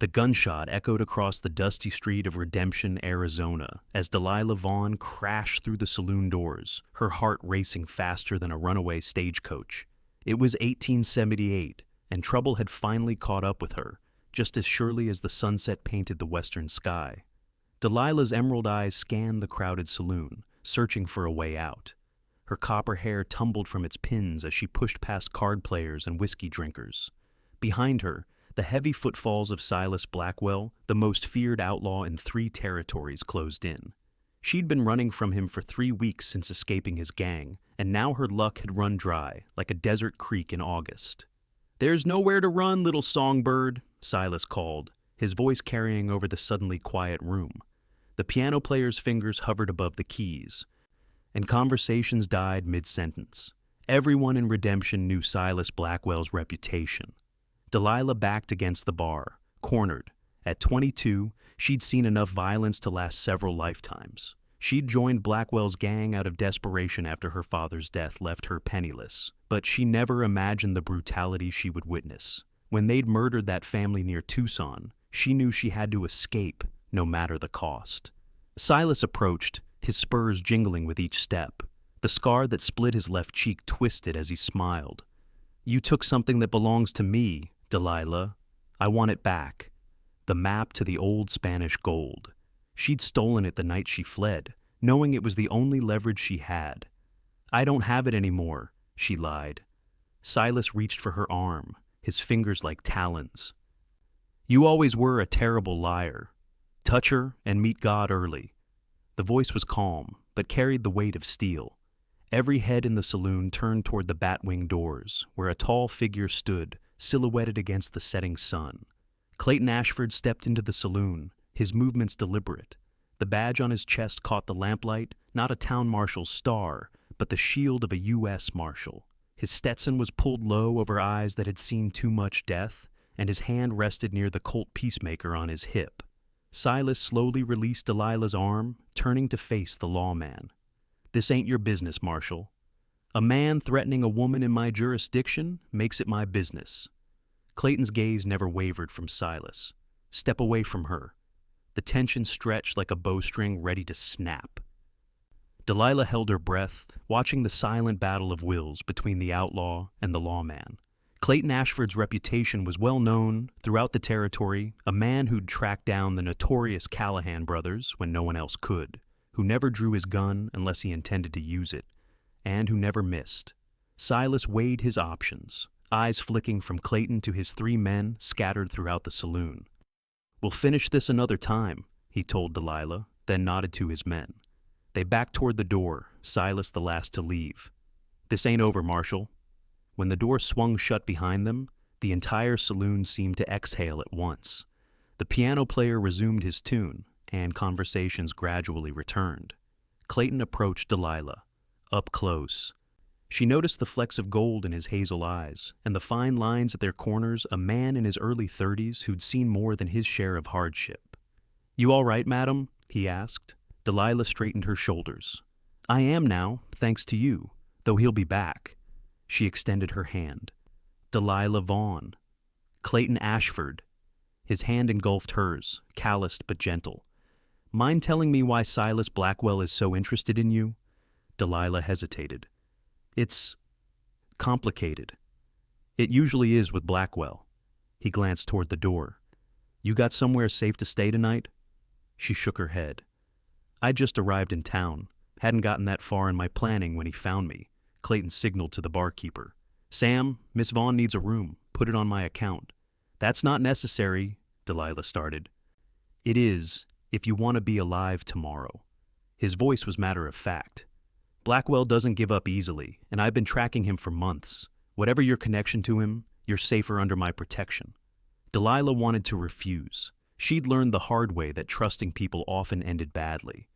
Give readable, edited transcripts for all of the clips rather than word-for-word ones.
The gunshot echoed across the dusty street of Redemption, Arizona, as Delilah Vaughn crashed through the saloon doors, her heart racing faster than a runaway stagecoach. It was 1878, and trouble had finally caught up with her, just as surely as the sunset painted the western sky. Delilah's emerald eyes scanned the crowded saloon, searching for a way out. Her copper hair tumbled from its pins as she pushed past card players and whiskey drinkers. Behind her, the heavy footfalls of Silas Blackwell, the most feared outlaw in 3 territories, closed in. She'd been running from him for 3 weeks since escaping his gang, and now her luck had run dry, like a desert creek in August. "There's nowhere to run, little songbird," Silas called, his voice carrying over the suddenly quiet room. The piano player's fingers hovered above the keys, and conversations died mid-sentence. Everyone in Redemption knew Silas Blackwell's reputation. Delilah backed against the bar, cornered. At 22, she'd seen enough violence to last several lifetimes. She'd joined Blackwell's gang out of desperation after her father's death left her penniless, but she never imagined the brutality she would witness. When they'd murdered that family near Tucson, she knew she had to escape, no matter the cost. Silas approached, his spurs jingling with each step. The scar that split his left cheek twisted as he smiled. "You took something that belongs to me, Delilah. I want it back." The map to the old Spanish gold. She'd stolen it the night she fled, knowing it was the only leverage she had. "I don't have it anymore," she lied. Silas reached for her arm, his fingers like talons. "You always were a terrible liar. Touch her and meet God early." The voice was calm, but carried the weight of steel. Every head in the saloon turned toward the batwing doors, where a tall figure stood, silhouetted against the setting sun. Clayton Ashford stepped into the saloon, his movements deliberate. The badge on his chest caught the lamplight, not a town marshal's star, but the shield of a U.S. Marshal. His Stetson was pulled low over eyes that had seen too much death, and his hand rested near the Colt peacemaker on his hip. Silas slowly released Delilah's arm, turning to face the lawman. "This ain't your business, Marshal. A man threatening a woman in my jurisdiction makes it my business." Clayton's gaze never wavered from Silas. "Step away from her." The tension stretched like a bowstring ready to snap. Delilah held her breath, watching the silent battle of wills between the outlaw and the lawman. Clayton Ashford's reputation was well known throughout the territory, a man who'd tracked down the notorious Callahan brothers when no one else could, who never drew his gun unless he intended to use it, and who never missed. Silas weighed his options, eyes flicking from Clayton to his 3 men scattered throughout the saloon. "We'll finish this another time," he told Delilah, then nodded to his men. They backed toward the door, Silas the last to leave. "This ain't over, Marshal." When the door swung shut behind them, the entire saloon seemed to exhale at once. The piano player resumed his tune, and conversations gradually returned. Clayton approached Delilah, up close. She noticed the flecks of gold in his hazel eyes, and the fine lines at their corners, a man in his early 30s who'd seen more than his share of hardship. "You all right, madam?" he asked. Delilah straightened her shoulders. "I am now, thanks to you, though he'll be back." She extended her hand. "Delilah Vaughn." Clayton Ashford. His hand engulfed hers, calloused but gentle. "Mind telling me why Silas Blackwell is so interested in you?" Delilah hesitated. "It's complicated. It usually is with Blackwell." He glanced toward the door. "You got somewhere safe to stay tonight?" She shook her head. "I just arrived in town. Hadn't gotten that far in my planning when he found me." Clayton signaled to the barkeeper. "Sam, Miss Vaughn needs a room. Put it on my account." "That's not necessary," Delilah started. "It is, if you want to be alive tomorrow." His voice was matter of fact. "Blackwell doesn't give up easily, and I've been tracking him for months. Whatever your connection to him, you're safer under my protection." Delilah wanted to refuse. She'd learned the hard way that trusting people often ended badly.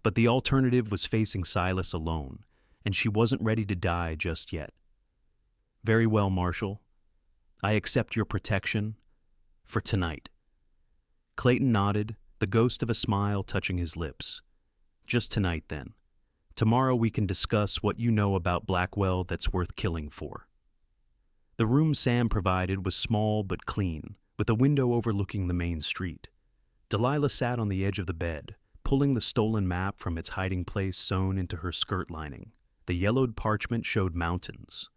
But the alternative was facing Silas alone, and she wasn't ready to die just yet. "Very well, Marshal. I accept your protection for tonight." Clayton nodded, the ghost of a smile touching his lips. "Just tonight, then. Tomorrow we can discuss what you know about Blackwell that's worth killing for." The room Sam provided was small but clean, with a window overlooking the main street. Delilah sat on the edge of the bed, pulling the stolen map from its hiding place sewn into her skirt lining. The yellowed parchment showed mountains,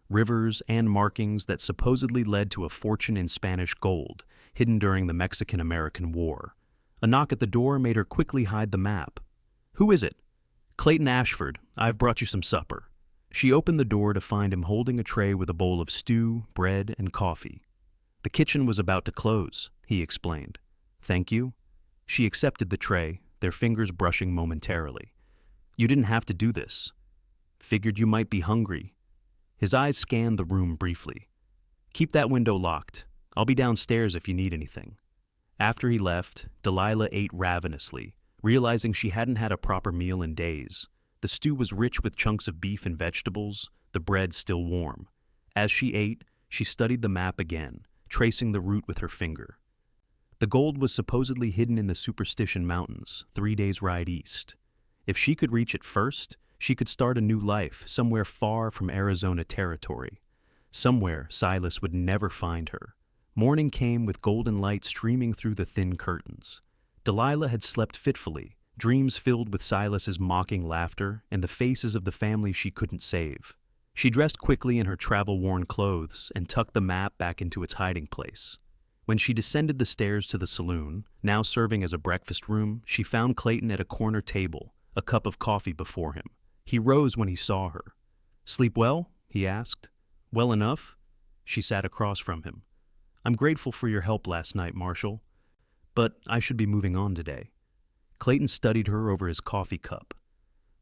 rivers, and markings that supposedly led to a fortune in Spanish gold, hidden during the Mexican-American War. A knock at the door made her quickly hide the map. "Who is it?" "Clayton Ashford. I've brought you some supper." She opened the door to find him holding a tray with a bowl of stew, bread, and coffee. "The kitchen was about to close," he explained. "Thank you." She accepted the tray, their fingers brushing momentarily. "You didn't have to do this. Figured you might be hungry." His eyes scanned the room briefly. "Keep that window locked. I'll be downstairs if you need anything." After he left, Delilah ate ravenously, realizing she hadn't had a proper meal in days. The stew was rich with chunks of beef and vegetables, the bread still warm. As she ate, she studied the map again, tracing the route with her finger. The gold was supposedly hidden in the Superstition Mountains, 3 days' ride east. If she could reach it first, she could start a new life somewhere far from Arizona territory. Somewhere Silas would never find her. Morning came with golden light streaming through the thin curtains. Delilah had slept fitfully, dreams filled with Silas's mocking laughter and the faces of the family she couldn't save. She dressed quickly in her travel-worn clothes and tucked the map back into its hiding place. When she descended the stairs to the saloon, now serving as a breakfast room, she found Clayton at a corner table, a cup of coffee before him. He rose when he saw her. "Sleep well?" he asked. "Well enough?" She sat across from him. "I'm grateful for your help last night, Marshal. But I should be moving on today." Clayton studied her over his coffee cup.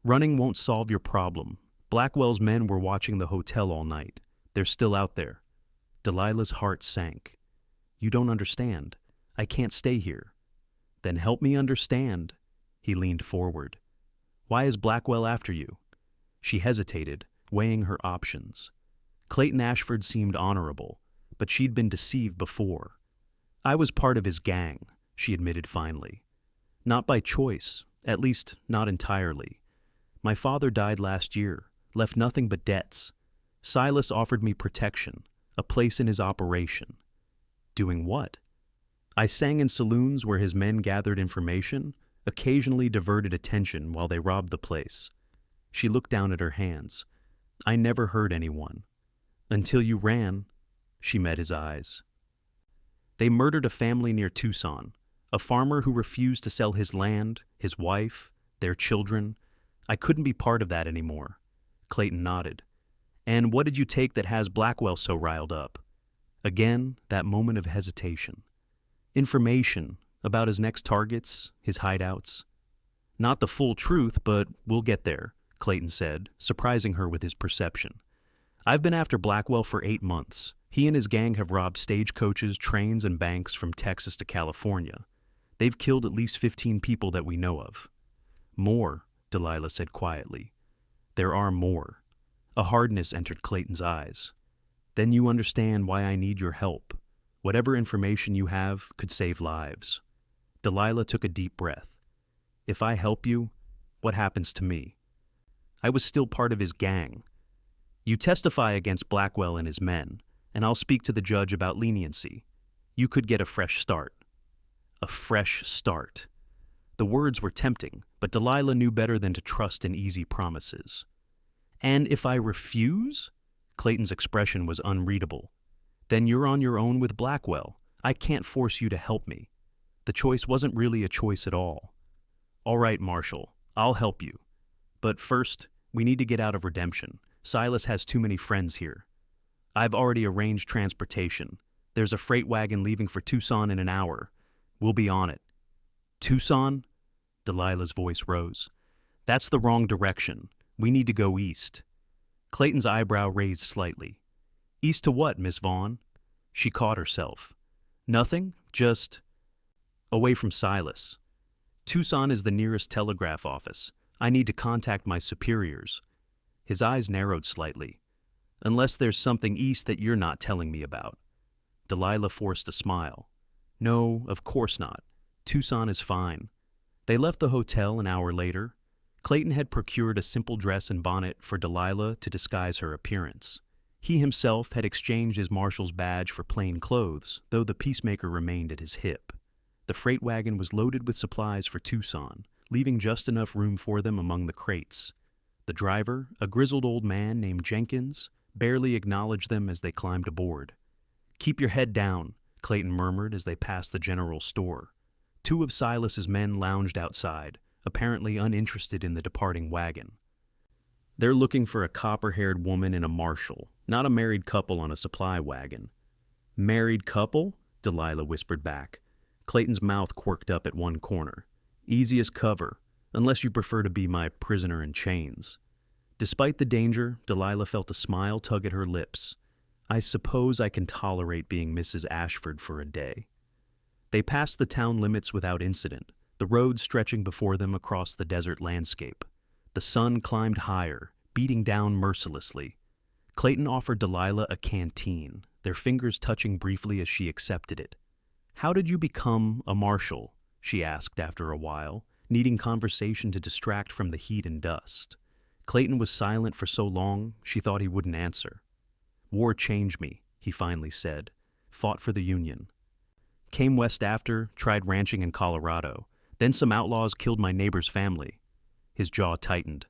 "Running won't solve your problem. Blackwell's men were watching the hotel all night. They're still out there." Delilah's heart sank. "You don't understand. I can't stay here." "Then help me understand." He leaned forward. "Why is Blackwell after you?" She hesitated, weighing her options. Clayton Ashford seemed honorable, but she'd been deceived before. "I was part of his gang," she admitted finally. "Not by choice, at least not entirely. My father died last year, left nothing but debts. Silas offered me protection, a place in his operation." "Doing what?" "I sang in saloons where his men gathered information, occasionally diverted attention while they robbed the place." She looked down at her hands. "I never hurt anyone. Until you ran." She met his eyes. "They murdered a family near Tucson, a farmer who refused to sell his land, his wife, their children. I couldn't be part of that anymore." Clayton nodded. "And what did you take that has Blackwell so riled up?" Again, that moment of hesitation. "Information about his next targets, his hideouts." "Not the full truth, but we'll get there," Clayton said, surprising her with his perception. "I've been after Blackwell for 8 months. He and his gang have robbed stagecoaches, trains, and banks from Texas to California. They've killed at least 15 people that we know of." "More," Delilah said quietly. "There are more." A hardness entered Clayton's eyes. "Then you understand why I need your help. Whatever information you have could save lives." Delilah took a deep breath. "If I help you, what happens to me?" "I was still part of his gang." "You testify against Blackwell and his men, and I'll speak to the judge about leniency. You could get a fresh start." A fresh start. The words were tempting, but Delilah knew better than to trust in easy promises. "And if I refuse?" Clayton's expression was unreadable. "Then you're on your own with Blackwell. I can't force you to help me." The choice wasn't really a choice at all. "All right, Marshal, I'll help you. But first, we need to get out of Redemption. Silas has too many friends here." "I've already arranged transportation. There's a freight wagon leaving for Tucson in an hour. We'll be on it." "Tucson?" Delilah's voice rose. "That's the wrong direction. We need to go east." Clayton's eyebrow raised slightly. "East to what, Miss Vaughn?" She caught herself. "Nothing, just away from Silas. Tucson is the nearest telegraph office. I need to contact my superiors." His eyes narrowed slightly. "Unless there's something east that you're not telling me about." Delilah forced a smile. "No, of course not. Tucson is fine." They left the hotel an hour later. Clayton had procured a simple dress and bonnet for Delilah to disguise her appearance. He himself had exchanged his marshal's badge for plain clothes, though the peacemaker remained at his hip. The freight wagon was loaded with supplies for Tucson, leaving just enough room for them among the crates. The driver, a grizzled old man named Jenkins, barely acknowledged them as they climbed aboard. "Keep your head down," Clayton murmured as they passed the general store. Two of Silas's men lounged outside, apparently uninterested in the departing wagon. "They're looking for a copper-haired woman in a Marshal, not a married couple on a supply wagon." "Married couple?" Delilah whispered back. Clayton's mouth quirked up at one corner. "Easiest cover, unless you prefer to be my prisoner in chains." Despite the danger, Delilah felt a smile tug at her lips. "I suppose I can tolerate being Mrs. Ashford for a day." They passed the town limits without incident, the road stretching before them across the desert landscape. The sun climbed higher, beating down mercilessly. Clayton offered Delilah a canteen, their fingers touching briefly as she accepted it. "How did you become a marshal?" she asked after a while, needing conversation to distract from the heat and dust. Clayton was silent for so long, she thought he wouldn't answer. "War changed me," he finally said. "Fought for the Union. Came west after, tried ranching in Colorado. Then some outlaws killed my neighbor's family." His jaw tightened.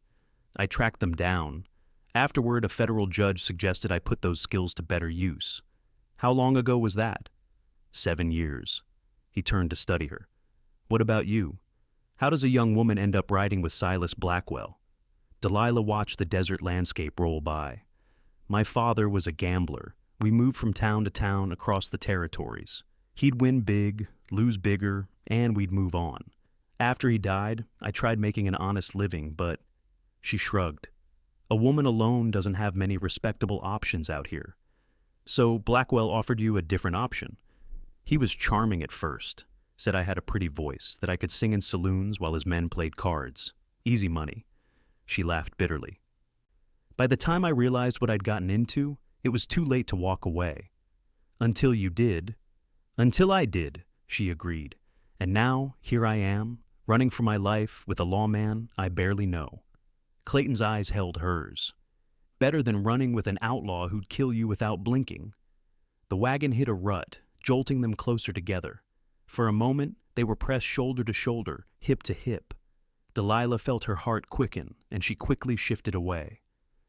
"I tracked them down. Afterward, a federal judge suggested I put those skills to better use." "How long ago was that?" 7 years. He turned to study her. "What about you? How does a young woman end up riding with Silas Blackwell?" Delilah watched the desert landscape roll by. "My father was a gambler. We moved from town to town across the territories. He'd win big, lose bigger, and we'd move on. After he died, I tried making an honest living, but..." She shrugged. "A woman alone doesn't have many respectable options out here." "So Blackwell offered you a different option?" "He was charming at first. Said I had a pretty voice, that I could sing in saloons while his men played cards. Easy money." She laughed bitterly. "By the time I realized what I'd gotten into, it was too late to walk away." "Until you did." "Until I did," she agreed. "And now, here I am, running for my life with a lawman I barely know." Clayton's eyes held hers. "Better than running with an outlaw who'd kill you without blinking." The wagon hit a rut, jolting them closer together. For a moment, they were pressed shoulder to shoulder, hip to hip. Delilah felt her heart quicken, and she quickly shifted away.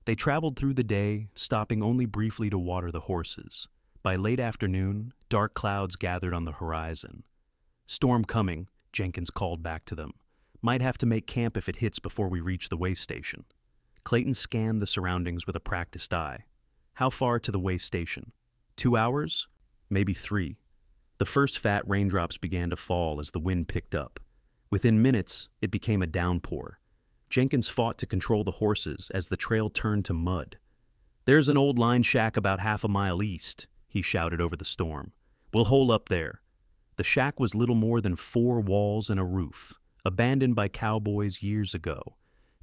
They traveled through the day, stopping only briefly to water the horses. By late afternoon, dark clouds gathered on the horizon. "Storm coming," Jenkins called back to them. "Might have to make camp if it hits before we reach the way station." Clayton scanned the surroundings with a practiced eye. "How far to the way station? 2 hours? Maybe 3. The first fat raindrops began to fall as the wind picked up. Within minutes, it became a downpour. Jenkins fought to control the horses as the trail turned to mud. "There's an old line shack about half a mile east," he shouted over the storm. "We'll hole up there." The shack was little more than 4 walls and a roof, abandoned by cowboys years ago.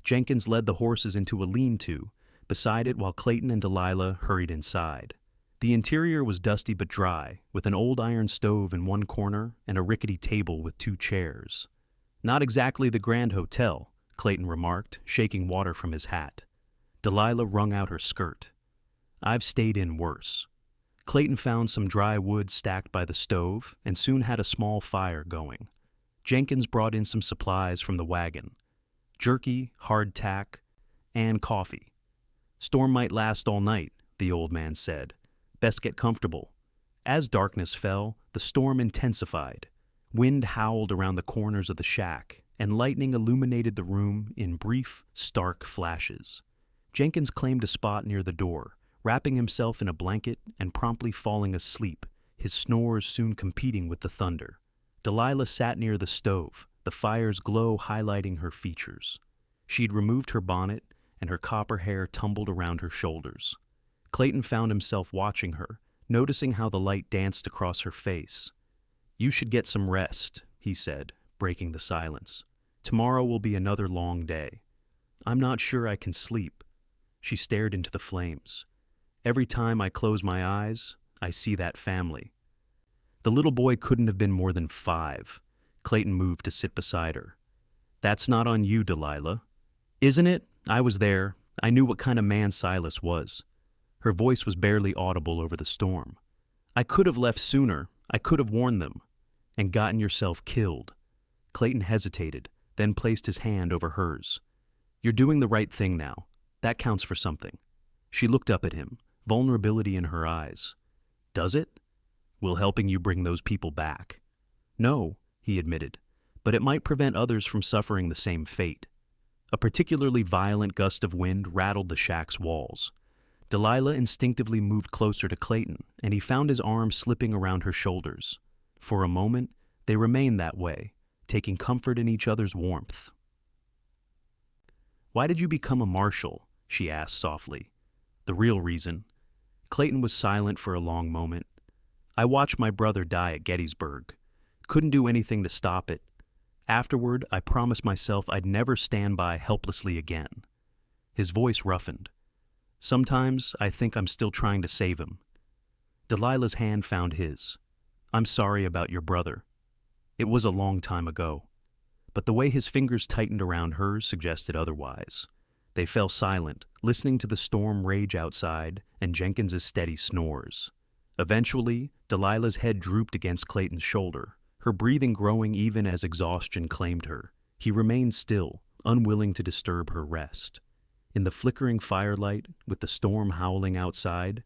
Jenkins led the horses into a lean-to, beside it while Clayton and Delilah hurried inside. The interior was dusty but dry, with an old iron stove in one corner and a rickety table with 2 chairs. "Not exactly the Grand Hotel," Clayton remarked, shaking water from his hat. Delilah wrung out her skirt. "I've stayed in worse." Clayton found some dry wood stacked by the stove and soon had a small fire going. Jenkins brought in some supplies from the wagon: jerky, hardtack, and coffee. "Storm might last all night," the old man said. "Best get comfortable." As darkness fell, the storm intensified. Wind howled around the corners of the shack, and lightning illuminated the room in brief, stark flashes. Jenkins claimed a spot near the door, wrapping himself in a blanket and promptly falling asleep, his snores soon competing with the thunder. Delilah sat near the stove, the fire's glow highlighting her features. She'd removed her bonnet, and her copper hair tumbled around her shoulders. Clayton found himself watching her, noticing how the light danced across her face. "You should get some rest," he said, breaking the silence. "Tomorrow will be another long day." "I'm not sure I can sleep." She stared into the flames. "Every time I close my eyes, I see that family." The little boy couldn't have been more than 5. Clayton moved to sit beside her. "That's not on you, Delilah." "Isn't it? I was there. I knew what kind of man Silas was." Her voice was barely audible over the storm. "I could have left sooner. I could have warned them. And gotten yourself killed." Clayton hesitated, then placed his hand over hers. "You're doing the right thing now. That counts for something." She looked up at him, vulnerability in her eyes. "Does it? Will helping you bring those people back?" "No," he admitted, "but it might prevent others from suffering the same fate." A particularly violent gust of wind rattled the shack's walls. Delilah instinctively moved closer to Clayton, and he found his arm slipping around her shoulders. For a moment, they remained that way, taking comfort in each other's warmth. "Why did you become a marshal?" she asked softly. "The real reason." Clayton was silent for a long moment. "I watched my brother die at Gettysburg. Couldn't do anything to stop it. Afterward, I promised myself I'd never stand by helplessly again." His voice roughened. "Sometimes I think I'm still trying to save him." Delilah's hand found his. "I'm sorry about your brother. It was a long time ago." But the way his fingers tightened around hers suggested otherwise. They fell silent, listening to the storm rage outside and Jenkins's steady snores. Eventually, Delilah's head drooped against Clayton's shoulder, her breathing growing even as exhaustion claimed her. He remained still, unwilling to disturb her rest. In the flickering firelight, with the storm howling outside,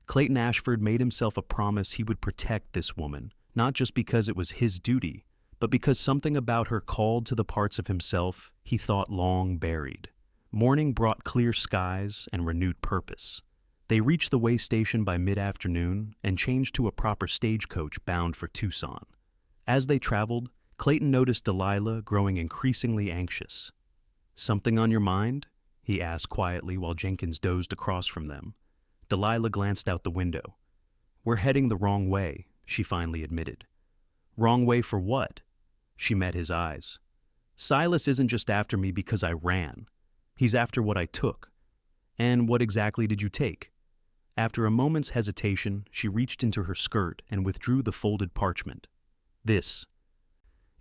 Clayton Ashford made himself a promise he would protect this woman, not just because it was his duty, but because something about her called to the parts of himself he thought long buried. Morning brought clear skies and renewed purpose. They reached the way station by mid-afternoon and changed to a proper stagecoach bound for Tucson. As they traveled, Clayton noticed Delilah growing increasingly anxious. "Something on your mind?" he asked quietly while Jenkins dozed across from them. Delilah glanced out the window. "We're heading the wrong way," she finally admitted. "Wrong way for what?" She met his eyes. "Silas isn't just after me because I ran. He's after what I took." "And what exactly did you take?" After a moment's hesitation, she reached into her skirt and withdrew the folded parchment. "This.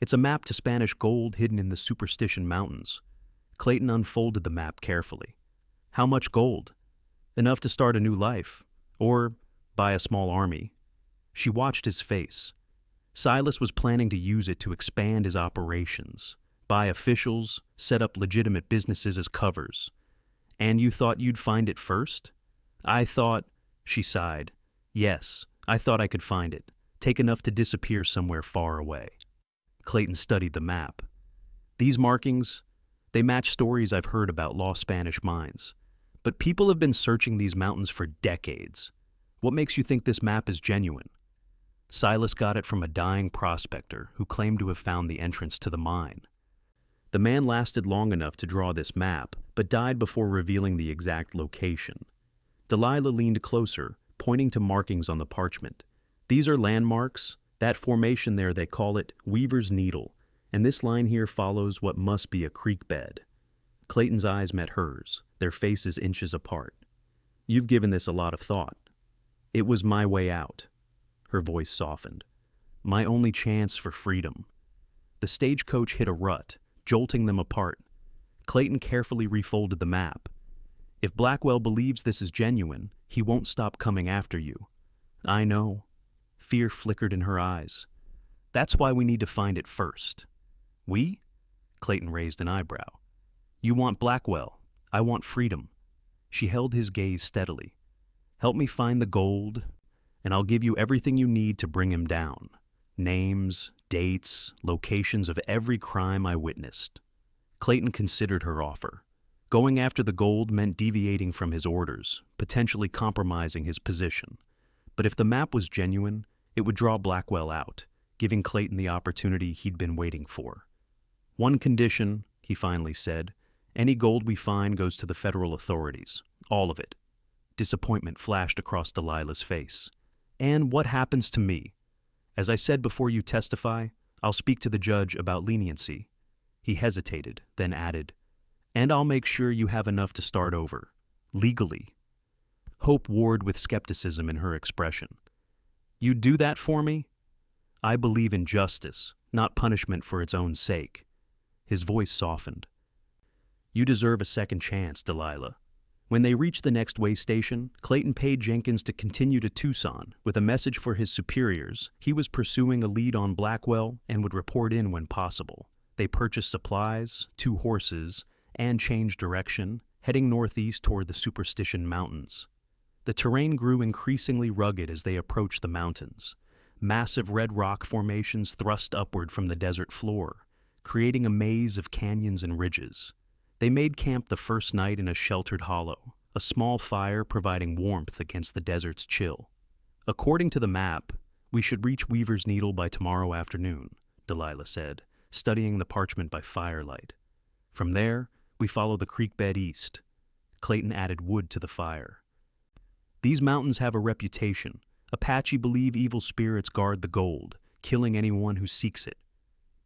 It's a map to Spanish gold hidden in the Superstition Mountains." Clayton unfolded the map carefully. "How much gold?" "Enough to start a new life. Or buy a small army." She watched his face. Silas was planning to use it to expand his operations, buy officials, set up legitimate businesses as covers. "And you thought you'd find it first?" "I thought," she sighed. "Yes, I thought I could find it, take enough to disappear somewhere far away." Clayton studied the map. "These markings, they match stories I've heard about lost Spanish mines. But people have been searching these mountains for decades. What makes you think this map is genuine?" Silas got it from a dying prospector who claimed to have found the entrance to the mine. The man lasted long enough to draw this map, but died before revealing the exact location. Delilah leaned closer, pointing to markings on the parchment. "These are landmarks. That formation there, they call it Weaver's Needle, and this line here follows what must be a creek bed." Clayton's eyes met hers, their faces inches apart. "You've given this a lot of thought." "It was my way out." Her voice softened. "My only chance for freedom." The stagecoach hit a rut, jolting them apart. Clayton carefully refolded the map. "If Blackwell believes this is genuine, he won't stop coming after you." "I know." Fear flickered in her eyes. "That's why we need to find it first." "We?" Clayton raised an eyebrow. "You want Blackwell. I want freedom." She held his gaze steadily. "Help me find the gold, and I'll give you everything you need to bring him down. Names, dates, locations of every crime I witnessed." Clayton considered her offer. Going after the gold meant deviating from his orders, potentially compromising his position. But if the map was genuine, it would draw Blackwell out, giving Clayton the opportunity he'd been waiting for. "One condition," he finally said, "any gold we find goes to the federal authorities. All of it." Disappointment flashed across Delilah's face. "And what happens to me? As I said before you testify, I'll speak to the judge about leniency." He hesitated, then added, "And I'll make sure you have enough to start over. Legally." Hope warred with skepticism in her expression. "You'd do that for me?" "I believe in justice, not punishment for its own sake." His voice softened. "You deserve a second chance, Delilah. When they reached the next way station, Clayton paid Jenkins to continue to Tucson with a message for his superiors. He was pursuing a lead on Blackwell and would report in when possible. They purchased supplies, 2 horses, and changed direction, heading northeast toward the Superstition Mountains. The terrain grew increasingly rugged as they approached the mountains. Massive red rock formations thrust upward from the desert floor, creating a maze of canyons and ridges. They made camp the first night in a sheltered hollow, a small fire providing warmth against the desert's chill. "According to the map, we should reach Weaver's Needle by tomorrow afternoon," Delilah said, studying the parchment by firelight. "From there, we follow the creek bed east." Clayton added wood to the fire. "These mountains have a reputation. Apache believe evil spirits guard the gold, killing anyone who seeks it.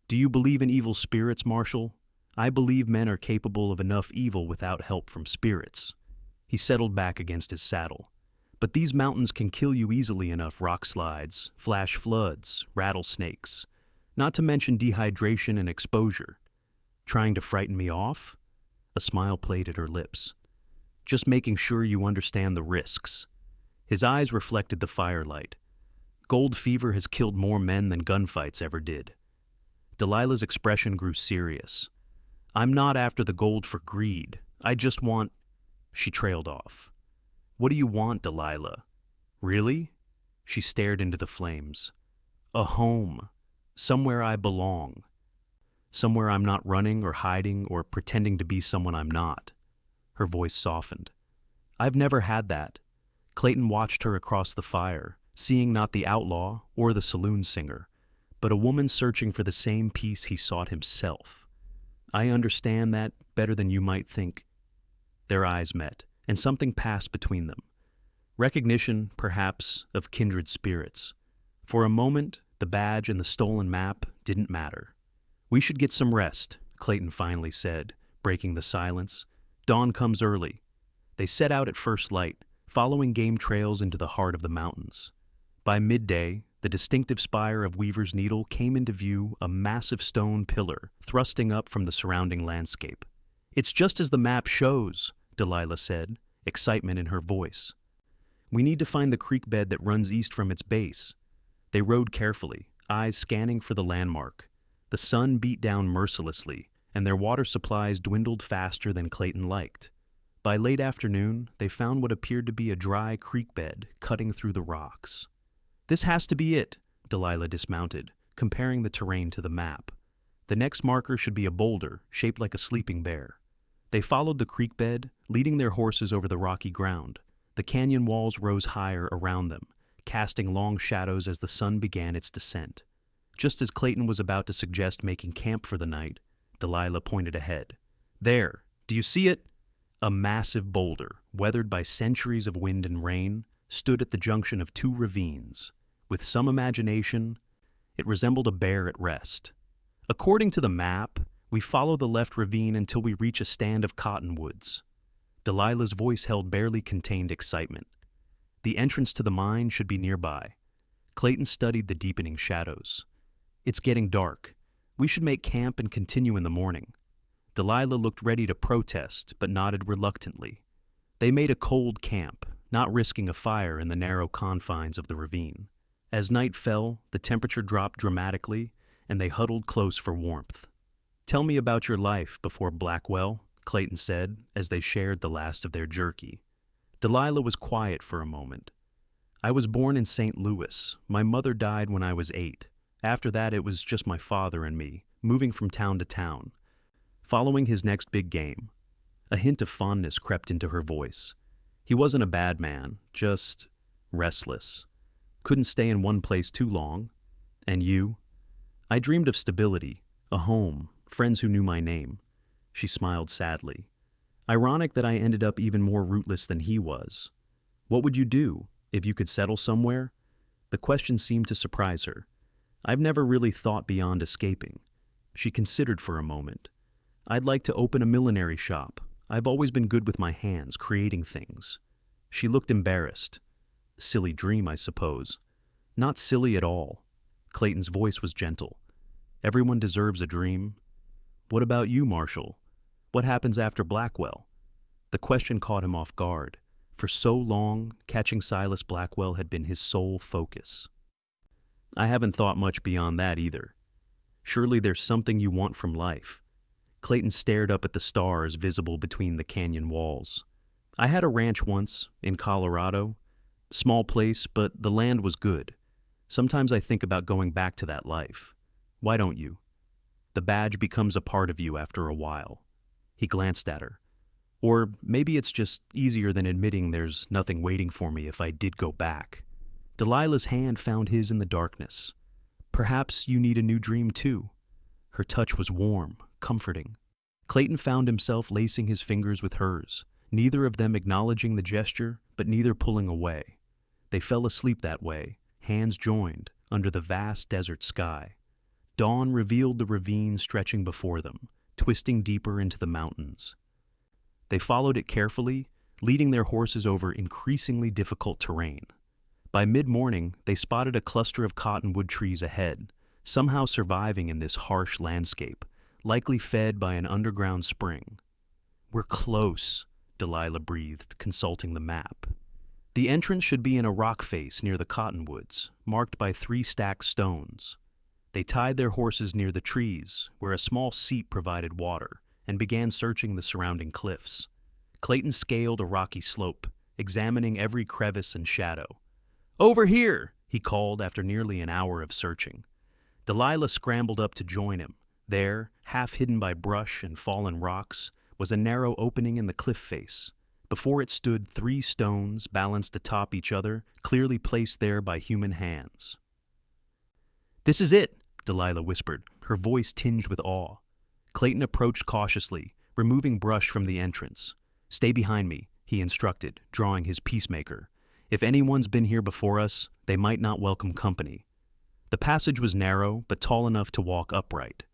Do you believe in evil spirits, Marshal? I believe men are capable of enough evil without help from spirits." He settled back against his saddle. "But these mountains can kill you easily enough: rock slides, flash floods, rattlesnakes, not to mention dehydration and exposure. Trying to frighten me off?" A smile played at her lips. "Just making sure you understand the risks." His eyes reflected the firelight. "Gold fever has killed more men than gunfights ever did." Delilah's expression grew serious. "I'm not after the gold for greed. I just want—" She trailed off. "What do you want, Delilah? Really?" She stared into the flames. "A home. Somewhere I belong. Somewhere I'm not running or hiding or pretending to be someone I'm not." Her voice softened. "I've never had that." Clayton watched her across the fire, seeing not the outlaw or the saloon singer, but a woman searching for the same peace he sought himself. "I understand that better than you might think." Their eyes met, and something passed between them. Recognition, perhaps, of kindred spirits. For a moment, the badge and the stolen map didn't matter. "We should get some rest," Clayton finally said, breaking the silence. "Dawn comes early." They set out at first light, following game trails into the heart of the mountains. By midday, the distinctive spire of Weaver's Needle came into view, a massive stone pillar thrusting up from the surrounding landscape. "It's just as the map shows," Delilah said, excitement in her voice. "We need to find the creek bed that runs east from its base." They rode carefully, eyes scanning for the landmark. The sun beat down mercilessly, and their water supplies dwindled faster than Clayton liked. By late afternoon, they found what appeared to be a dry creek bed cutting through the rocks. "This has to be it," Delilah dismounted, comparing the terrain to the map. "The next marker should be a boulder, shaped like a sleeping bear." They followed the creek bed, leading their horses over the rocky ground. The canyon walls rose higher around them, casting long shadows as the sun began its descent. Just as Clayton was about to suggest making camp for the night, Delilah pointed ahead. "There, do you see it?" A massive boulder, weathered by centuries of wind and rain, stood at the junction of 2 ravines. With some imagination, it resembled a bear at rest. "According to the map, we follow the left ravine until we reach a stand of cottonwoods." Delilah's voice held barely contained excitement. "The entrance to the mine should be nearby." Clayton studied the deepening shadows. "It's getting dark. We should make camp and continue in the morning." Delilah looked ready to protest, but nodded reluctantly. They made a cold camp, not risking a fire in the narrow confines of the ravine. As night fell, the temperature dropped dramatically, and they huddled close for warmth. "Tell me about your life before Blackwell," Clayton said, as they shared the last of their jerky. Delilah was quiet for a moment. "I was born in St. Louis. My mother died when I was 8. After that, it was just my father and me, moving from town to town, following his next big game." A hint of fondness crept into her voice. "He wasn't a bad man, just restless. Couldn't stay in one place too long. And you?" "I dreamed of stability, a home, friends who knew my name." She smiled sadly. "Ironic that I ended up even more rootless than he was. What would you do if you could settle somewhere?" The question seemed to surprise her. "I've never really thought beyond escaping." She considered for a moment. "I'd like to open a millinery shop. I've always been good with my hands, creating things." She looked embarrassed. "Silly dream, I suppose." "Not silly at all." Clayton's voice was gentle. "Everyone deserves a dream." "What about you, Marshal? What happens after Blackwell?" The question caught him off guard. For so long, catching Silas Blackwell had been his sole focus. I haven't thought much beyond that either. Surely there's something you want from life. Clayton stared up at the stars visible between the canyon walls. I had a ranch once, in Colorado. Small place, but the land was good. Sometimes I think about going back to that life. Why don't you? The badge becomes a part of you after a while. He glanced at her. Or maybe it's just easier than admitting there's nothing waiting for me if I did go back. Delilah's hand found his in the darkness. Perhaps you need a new dream too. Her touch was warm, comforting. Clayton found himself lacing his fingers with hers, neither of them acknowledging the gesture, but neither pulling away. They fell asleep that way, hands joined, under the vast desert sky. Dawn revealed the ravine stretching before them, twisting deeper into the mountains. They followed it carefully, leading their horses over increasingly difficult terrain. By mid-morning, they spotted a cluster of cottonwood trees ahead, somehow surviving in this harsh landscape, likely fed by an underground spring. "We're close," Delilah breathed, consulting the map. The entrance should be in a rock face near the cottonwoods, marked by 3 stacked stones. They tied their horses near the trees, where a small seep provided water, and began searching the surrounding cliffs. Clayton scaled a rocky slope, examining every crevice and shadow. "Over here!" he called after nearly an hour of searching. Delilah scrambled up to join him. There, half hidden by brush and fallen rocks, was a narrow opening in the cliff face. Before it stood 3 stones balanced atop each other, clearly placed there by human hands. "This is it," Delilah whispered, her voice tinged with awe. Clayton approached cautiously, removing brush from the entrance. "Stay behind me," he instructed, drawing his peacemaker. "If anyone's been here before us, they might not welcome company." The passage was narrow, but tall enough to walk upright.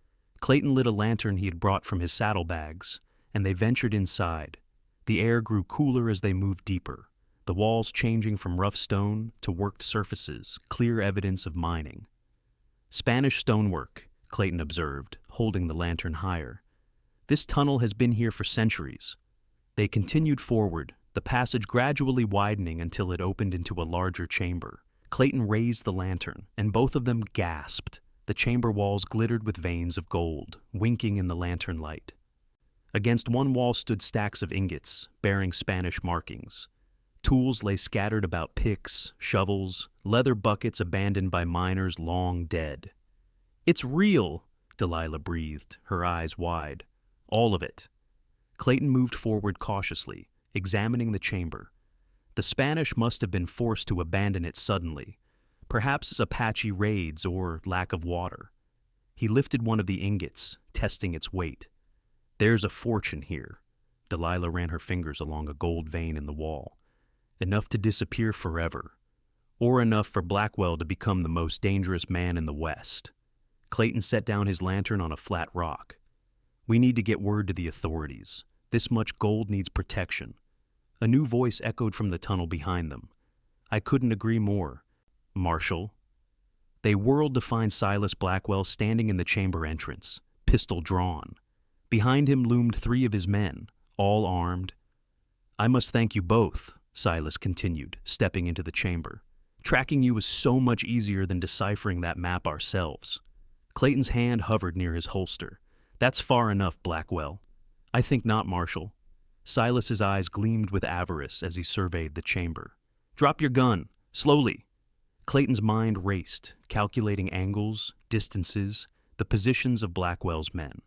Clayton lit a lantern he had brought from his saddlebags, and they ventured inside. The air grew cooler as they moved deeper, the walls changing from rough stone to worked surfaces, clear evidence of mining. "Spanish stonework," Clayton observed, holding the lantern higher. "This tunnel has been here for centuries." They continued forward, the passage gradually widening until it opened into a larger chamber. Clayton raised the lantern, and both of them gasped. The chamber walls glittered with veins of gold, winking in the lantern light. Against one wall stood stacks of ingots, bearing Spanish markings. Tools lay scattered about: picks, shovels, leather buckets abandoned by miners long dead. "It's real," Delilah breathed, her eyes wide. "All of it." Clayton moved forward cautiously, examining the chamber. The Spanish must have been forced to abandon it suddenly, perhaps as Apache raids or lack of water. He lifted one of the ingots, testing its weight. "There's a fortune here." Delilah ran her fingers along a gold vein in the wall. "Enough to disappear forever. Or enough for Blackwell to become the most dangerous man in the West." Clayton set down his lantern on a flat rock. "We need to get word to the authorities. This much gold needs protection." A new voice echoed from the tunnel behind them. "I couldn't agree more. Marshal." They whirled to find Silas Blackwell standing in the chamber entrance, pistol drawn. Behind him loomed 3 of his men, all armed. "I must thank you both," Silas continued, stepping into the chamber. "Tracking you was so much easier than deciphering that map ourselves." Clayton's hand hovered near his holster. "That's far enough, Blackwell." "I think not, Marshal." Silas's eyes gleamed with avarice as he surveyed the chamber. "Drop your gun, slowly." Clayton's mind raced, calculating angles, distances, the positions of Blackwell's men.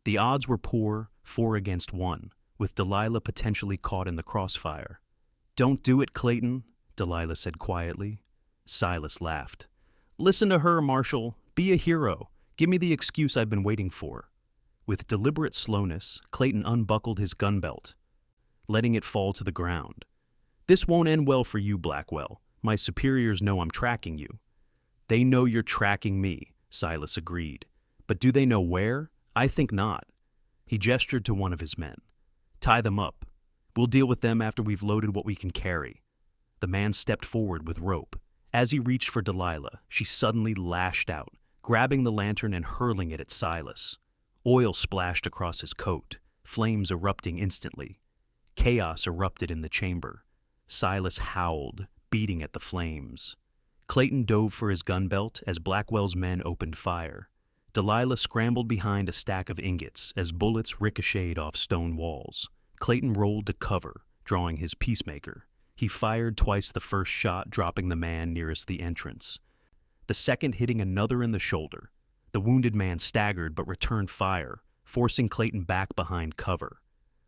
The odds were poor, 4 against 1, with Delilah potentially caught in the crossfire. "Don't do it, Clayton," Delilah said quietly. Silas laughed. "Listen to her, Marshal. Be a hero. Give me the excuse I've been waiting for." With deliberate slowness, Clayton unbuckled his gun belt, letting it fall to the ground. "This won't end well for you, Blackwell. My superiors know I'm tracking you." "They know you're tracking me," Silas agreed. "But do they know where? I think not." He gestured to one of his men. "Tie them up. We'll deal with them after we've loaded what we can carry." The man stepped forward with rope. As he reached for Delilah, she suddenly lashed out, grabbing the lantern and hurling it at Silas. Oil splashed across his coat, flames erupting instantly. Chaos erupted in the chamber. Silas howled, beating at the flames. Clayton dove for his gun belt as Blackwell's men opened fire. Delilah scrambled behind a stack of ingots as bullets ricocheted off stone walls. Clayton rolled to cover, drawing his peacemaker. He fired twice the first shot, dropping the man nearest the entrance. The second hitting another in the shoulder. The wounded man staggered but returned fire, forcing Clayton back behind cover.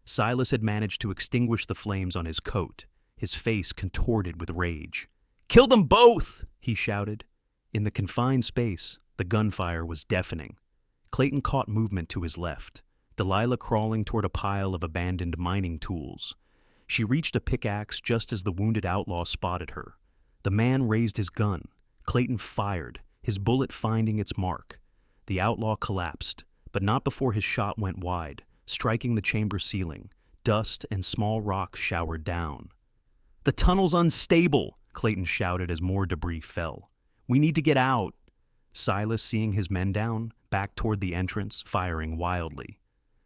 Silas had managed to extinguish the flames on his coat, his face contorted with rage. "Kill them both!" he shouted. In the confined space, the gunfire was deafening. Clayton caught movement to his left, Delilah crawling toward a pile of abandoned mining tools. She reached a pickaxe just as the wounded outlaw spotted her. The man raised his gun. Clayton fired, his bullet finding its mark. The outlaw collapsed, but not before his shot went wide, striking the chamber ceiling. Dust and small rocks showered down. "The tunnel's unstable," Clayton shouted as more debris fell. "We need to get out." Silas, seeing his men down, backed toward the entrance, firing wildly.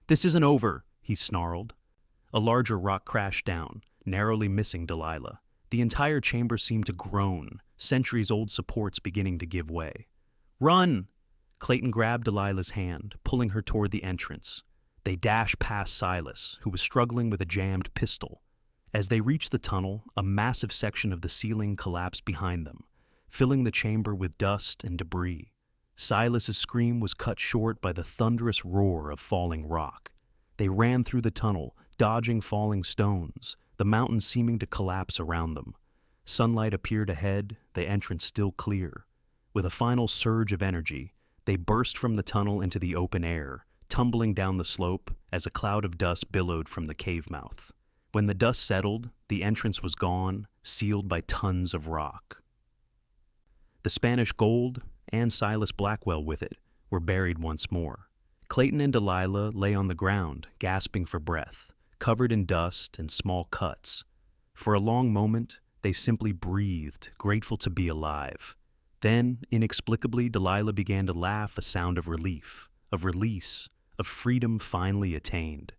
"This isn't over," he snarled. A larger rock crashed down, narrowly missing Delilah. The entire chamber seemed to groan, centuries-old supports beginning to give way. "Run!" Clayton grabbed Delilah's hand, pulling her toward the entrance. They dashed past Silas, who was struggling with a jammed pistol. As they reached the tunnel, a massive section of the ceiling collapsed behind them, filling the chamber with dust and debris. Silas's scream was cut short by the thunderous roar of falling rock. They ran through the tunnel, dodging falling stones, the mountains seeming to collapse around them. Sunlight appeared ahead, the entrance still clear. With a final surge of energy, they burst from the tunnel into the open air, tumbling down the slope as a cloud of dust billowed from the cave mouth. When the dust settled, the entrance was gone, sealed by tons of rock. The Spanish gold, and Silas Blackwell with it, were buried once more. Clayton and Delilah lay on the ground, gasping for breath, covered in dust and small cuts. For a long moment, they simply breathed, grateful to be alive. Then, inexplicably, Delilah began to laugh, a sound of relief, of release, of freedom finally attained.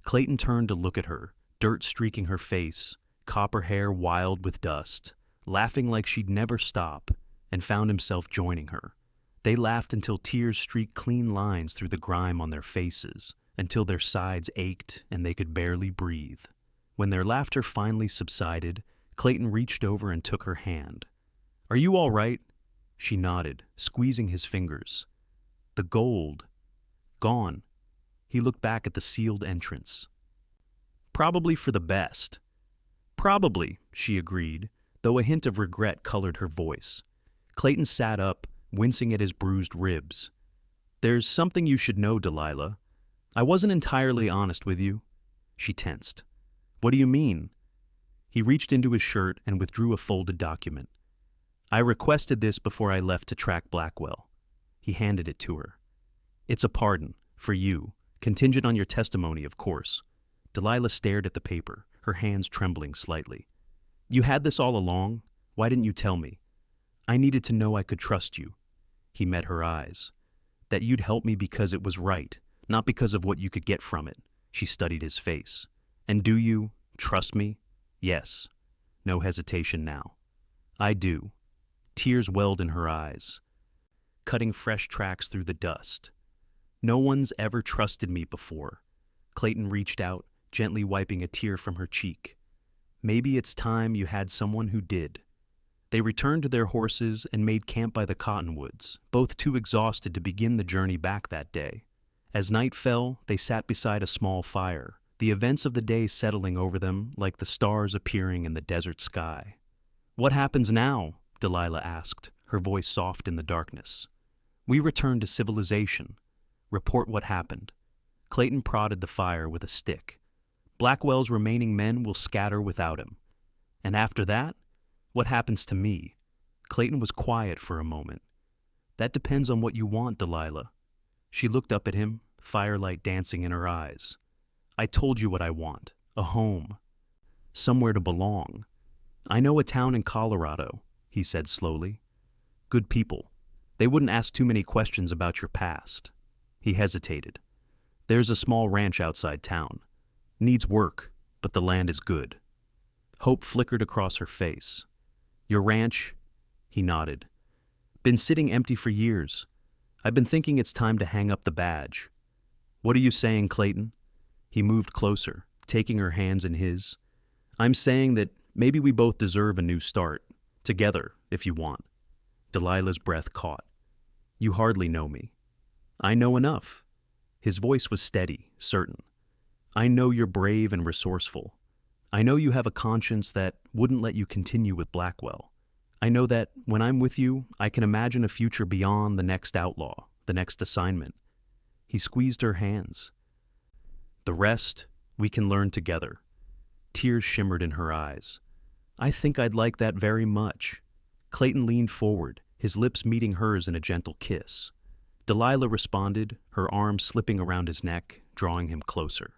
Clayton turned to look at her, dirt streaking her face, copper hair wild with dust, laughing like she'd never stop, and found himself joining her. They laughed until tears streaked clean lines through the grime on their faces, until their sides ached and they could barely breathe. When their laughter finally subsided, Clayton reached over and took her hand. "Are you all right?" She nodded, squeezing his fingers. "The gold. Gone." He looked back at the sealed entrance. "Probably for the best." "Probably," she agreed, though a hint of regret colored her voice. Clayton sat up, wincing at his bruised ribs. "There's something you should know, Delilah. I wasn't entirely honest with you." She tensed. "What do you mean?" He reached into his shirt and withdrew a folded document. "I requested this before I left to track Blackwell." He handed it to her. "It's a pardon, for you, contingent on your testimony, of course." Delilah stared at the paper, her hands trembling slightly. "You had this all along? Why didn't you tell me?" "I needed to know I could trust you." He met her eyes. "That you'd help me because it was right, not because of what you could get from it." She studied his face. "And do you trust me?" "Yes." No hesitation now. "I do." Tears welled in her eyes, cutting fresh tracks through the dust. "No one's ever trusted me before." Clayton reached out, gently wiping a tear from her cheek. "Maybe it's time you had someone who did." They returned to their horses and made camp by the cottonwoods, both too exhausted to begin the journey back that day. As night fell, they sat beside a small fire, the events of the day settling over them like the stars appearing in the desert sky. "What happens now?" Delilah asked, her voice soft in the darkness. "We return to civilization. Report what happened." Clayton prodded the fire with a stick. "Blackwell's remaining men will scatter without him. And after that, what happens to me?" Clayton was quiet for a moment. "That depends on what you want, Delilah." She looked up at him, firelight dancing in her eyes. "I told you what I want. A home. Somewhere to belong. I know a town in Colorado," he said slowly. "Good people. They wouldn't ask too many questions about your past." He hesitated. "There's a small ranch outside town. Needs work. but the land is good." Hope flickered across her face. "Your ranch?" He nodded. "Been sitting empty for years. I've been thinking it's time to hang up the badge." "What are you saying, Clayton?" He moved closer, taking her hands in his. "I'm saying that maybe we both deserve a new start. Together, if you want." Delilah's breath caught. "You hardly know me." "I know enough." His voice was steady, certain. "I know you're brave and resourceful. I know you have a conscience that wouldn't let you continue with Blackwell. I know that when I'm with you, I can imagine a future beyond the next outlaw, the next assignment." He squeezed her hands. "The rest, we can learn together." Tears shimmered in her eyes. "I think I'd like that very much." Clayton leaned forward, his lips meeting hers in a gentle kiss. Delilah responded, her arms slipping around his neck, drawing him closer.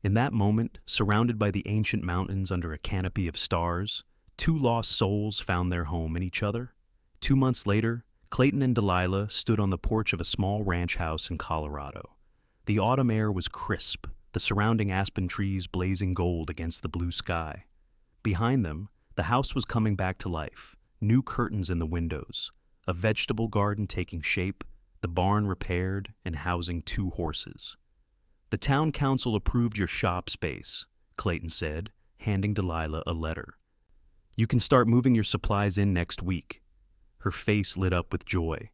In that moment, surrounded by the ancient mountains under a canopy of stars, two lost souls found their home in each other. 2 months later, Clayton and Delilah stood on the porch of a small ranch house in Colorado. The autumn air was crisp, the surrounding aspen trees blazing gold against the blue sky. Behind them, the house was coming back to life, new curtains in the windows, a vegetable garden taking shape, the barn repaired and housing 2 horses. "The town council approved your shop space," Clayton said, handing Delilah a letter. "You can start moving your supplies in next week." Her face lit up with joy.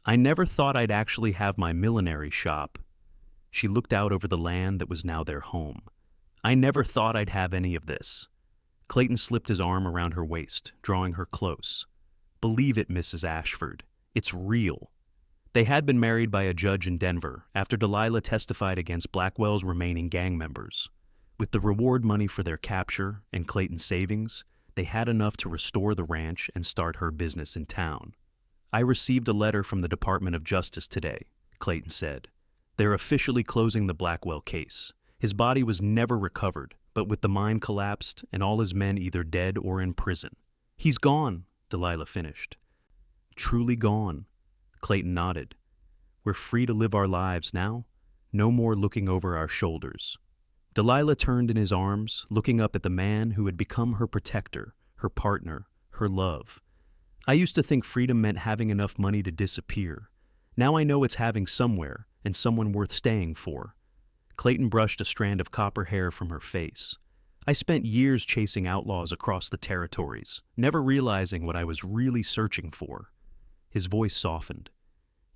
"I never thought I'd actually have my millinery shop." She looked out over the land that was now their home. "I never thought I'd have any of this." Clayton slipped his arm around her waist, drawing her close. "Believe it, Mrs. Ashford. It's real." They had been married by a judge in Denver after Delilah testified against Blackwell's remaining gang members. With the reward money for their capture and Clayton's savings, they had enough to restore the ranch and start her business in town. "I received a letter from the Department of Justice today," Clayton said. "They're officially closing the Blackwell case. His body was never recovered, but with the mine collapsed and all his men either dead or in prison." "He's gone," Delilah finished. "Truly gone." Clayton nodded. "We're free to live our lives now. No more looking over our shoulders." Delilah turned in his arms, looking up at the man who had become her protector, her partner, her love. "I used to think freedom meant having enough money to disappear. Now I know it's having somewhere and someone worth staying for." Clayton brushed a strand of copper hair from her face. "I spent years chasing outlaws across the territories, never realizing what I was really searching for." His voice softened.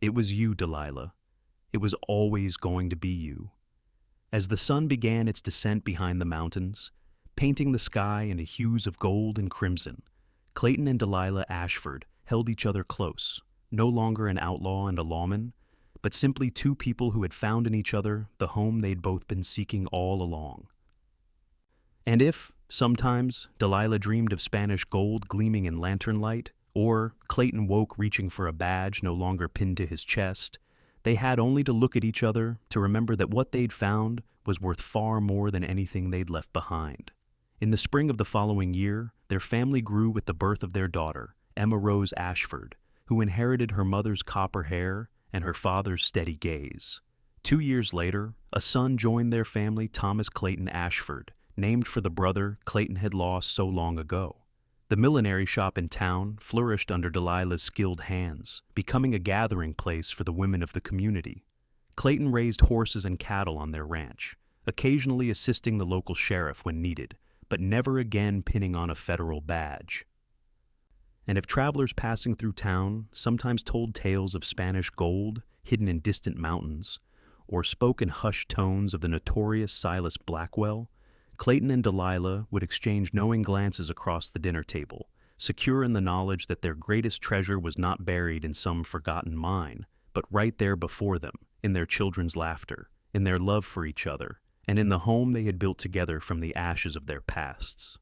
"It was you, Delilah. It was always going to be you." As the sun began its descent behind the mountains, painting the sky into hues of gold and crimson, Clayton and Delilah Ashford held each other close, no longer an outlaw and a lawman, but simply 2 people who had found in each other the home they'd both been seeking all along. And if, sometimes, Delilah dreamed of Spanish gold gleaming in lantern light, or Clayton woke reaching for a badge no longer pinned to his chest, they had only to look at each other to remember that what they'd found was worth far more than anything they'd left behind. In the spring of the following year, their family grew with the birth of their daughter, Emma Rose Ashford, who inherited her mother's copper hair and her father's steady gaze. 2 years later, a son joined their family, Thomas Clayton Ashford, named for the brother Clayton had lost so long ago. The millinery shop in town flourished under Delilah's skilled hands, becoming a gathering place for the women of the community. Clayton raised horses and cattle on their ranch, occasionally assisting the local sheriff when needed, but never again pinning on a federal badge. And if travelers passing through town sometimes told tales of Spanish gold hidden in distant mountains, or spoke in hushed tones of the notorious Silas Blackwell, Clayton and Delilah would exchange knowing glances across the dinner table, secure in the knowledge that their greatest treasure was not buried in some forgotten mine, but right there before them, in their children's laughter, in their love for each other, and in the home they had built together from the ashes of their pasts.